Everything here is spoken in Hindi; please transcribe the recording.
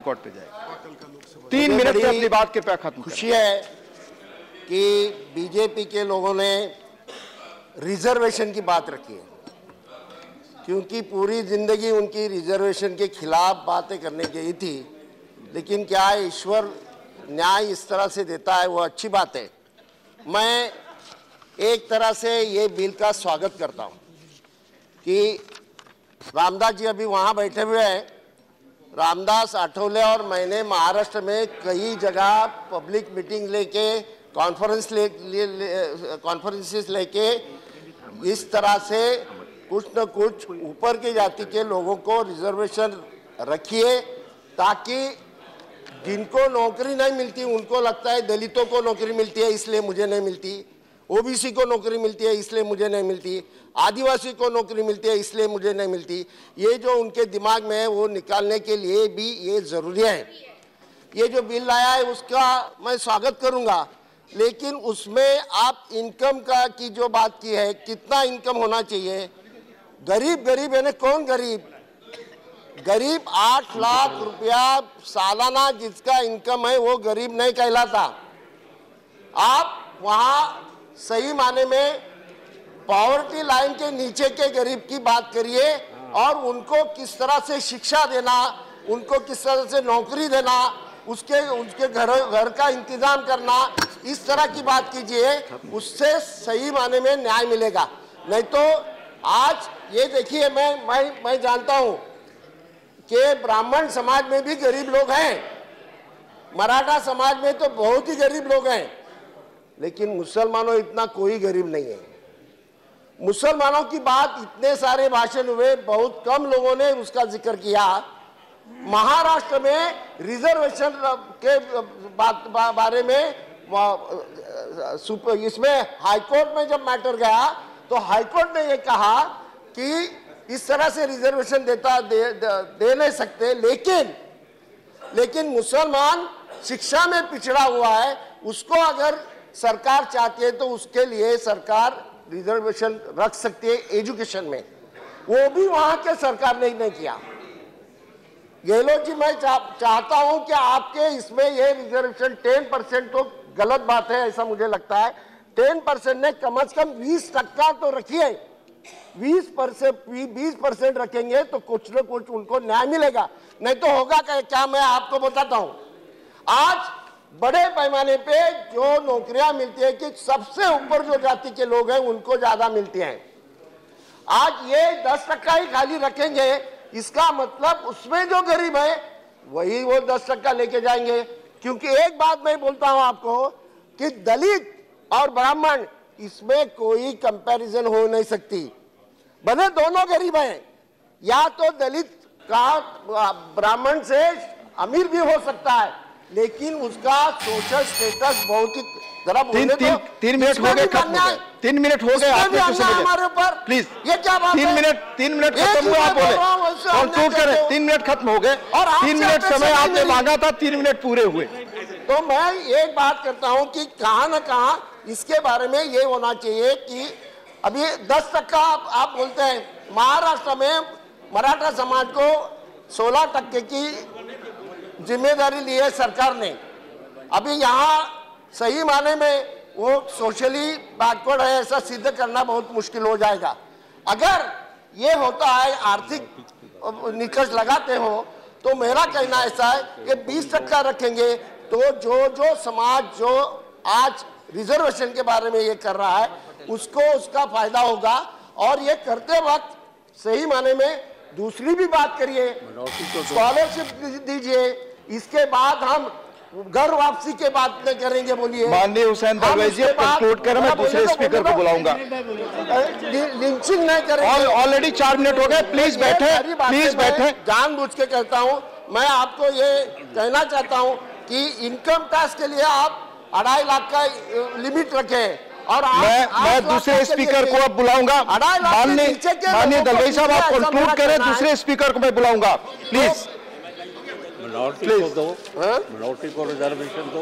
कोर्ट पे जाएगी। 3 मिनट में अपनी बात के खत्म। खुशी है कि बीजेपी के लोगों ने रिजर्वेशन की बात रखी है, क्योंकि पूरी जिंदगी उनकी रिजर्वेशन के खिलाफ बातें करने की थी। लेकिन क्या ईश्वर न्याय इस तरह से देता है, वो अच्छी बात है। मैं एक तरह से ये बिल का स्वागत करता हूँ कि रामदास जी अभी वहाँ बैठे हुए हैं। रामदास, आठवले और मैंने महाराष्ट्र में कई जगह पब्लिक मीटिंग लेके कॉन्फ्रेंसेस लेके इस तरह से कुछ न कुछ ऊपर की जाति के लोगों को रिजर्वेशन रखिए, ताकि जिनको नौकरी नहीं मिलती उनको लगता है दलितों को नौकरी मिलती है इसलिए मुझे नहीं मिलती, ओबीसी को नौकरी मिलती है इसलिए मुझे नहीं मिलती, आदिवासी को नौकरी मिलती है इसलिए मुझे नहीं मिलती। ये जो उनके दिमाग में है वो निकालने के लिए भी ये ज़रूरी है। ये जो बिल आया है उसका मैं स्वागत करूंगा, लेकिन उसमें आप इनकम का की जो बात की है, कितना इनकम होना चाहिए। गरीब यानी कौन गरीब? गरीब 8 लाख रुपया सालाना जिसका इनकम है वो गरीब नहीं कहलाता। आप वहाँ सही माने में पॉवर्टी लाइन के नीचे के गरीब की बात करिए और उनको किस तरह से शिक्षा देना, उनको किस तरह से नौकरी देना, उसके घर का इंतजाम करना, इस तरह की बात कीजिए, उससे सही माने में न्याय मिलेगा। नहीं तो आज ये देखिए, मैं जानता हूँ कि ब्राह्मण समाज में भी गरीब लोग हैं, मराठा समाज में तो बहुत ही गरीब लोग हैं, लेकिन मुसलमानों इतना कोई गरीब नहीं है। मुसलमानों की बात इतने सारे भाषण हुए, बहुत कम लोगों ने उसका जिक्र किया। महाराष्ट्र में रिजर्वेशन के बारे में इसमें हाईकोर्ट में जब मैटर गया तो हाईकोर्ट ने ये कहा कि इस तरह से रिजर्वेशन दे नहीं सकते, लेकिन मुसलमान शिक्षा में पिछड़ा हुआ है, उसको अगर सरकार चाहती है तो उसके लिए सरकार रिजर्वेशन रख सकती है एजुकेशन में। वो भी वहां के सरकार ने नहीं किया। गहलोत जी, मैं चाहता हूं कि आपके इसमें ये रिजर्वेशन 10% तो गलत बात है, ऐसा मुझे लगता है। 10% ने कम से कम 20% तो रखिए। 20% रखेंगे तो कुछ न कुछ उनको न्याय मिलेगा। नहीं तो होगा क्या, मैं आपको बताता हूं। आज बड़े पैमाने पे जो नौकरियां मिलती है कि सबसे ऊपर जो जाति के लोग हैं उनको ज्यादा मिलती हैं। आज ये 10% ही खाली रखेंगे, इसका मतलब उसमें जो गरीब है वही वो 10% लेके जाएंगे। क्योंकि एक बात मैं बोलता हूं आपको कि दलित और ब्राह्मण इसमें कोई कंपैरिजन हो नहीं सकती। भले दोनों गरीब हैं, या तो दलित का ब्राह्मण से अमीर भी हो सकता है, लेकिन उसका सोशल स्टेटस बहुत ही जरा बोलने दो। 3 मिनट हो गए, खत्म हो गए। 3 मिनट हो गए, आपने कुछ हमारे ऊपर प्लीज। ये क्या बात है? 3 मिनट खत्म हुआ, आप बोले कंक्लूड करें। 3 मिनट खत्म हो गए, 3 मिनट समय आपने मांगा था, 3 मिनट पूरे हुए। तो मैं एक बात करता हूं कि कहां न कहां इसके बारे में ये होना चाहिए कि अभी 10% आप बोलते हैं। महाराष्ट्र में मराठा समाज को 16% की जिम्मेदारी ली है सरकार ने। अभी यहाँ सही माने में वो सोशली बैकवर्ड है ऐसा सिद्ध करना बहुत मुश्किल हो जाएगा। अगर ये होता है, आर्थिक निकष लगाते हो, तो मेरा कहना ऐसा है कि 20% रखेंगे तो जो समाज जो आज रिजर्वेशन के बारे में ये कर रहा है उसको उसका फायदा होगा। और ये करते वक्त सही माने में दूसरी भी बात करिए, स्कॉलरशिप दीजिए। इसके बाद हम घर वापसी के बात में करेंगे। बोलिए माननीय हुसैन दरवेश जी, कंक्लूड करें, मैं दूसरे स्पीकर को बुलाऊंगा। लिंचिंग नहीं करेंगे। ऑलरेडी 4 मिनट हो गए, प्लीज बैठे, प्लीज बैठे। जानबूझ के कहता हूं, मैं आपको ये कहना चाहता हूं कि इनकम टैक्स के लिए आप 2.5 लाख का लिमिट रखें। और मैं दूसरे स्पीकर को अब बुलाऊंगा। माननीय दरवेश साहब, आप कंक्लूड करें, दूसरे स्पीकर को मैं बुलाऊंगा, प्लीज। मिनोरिटी को दो, मिनोरिटी को रिजर्वेशन दो।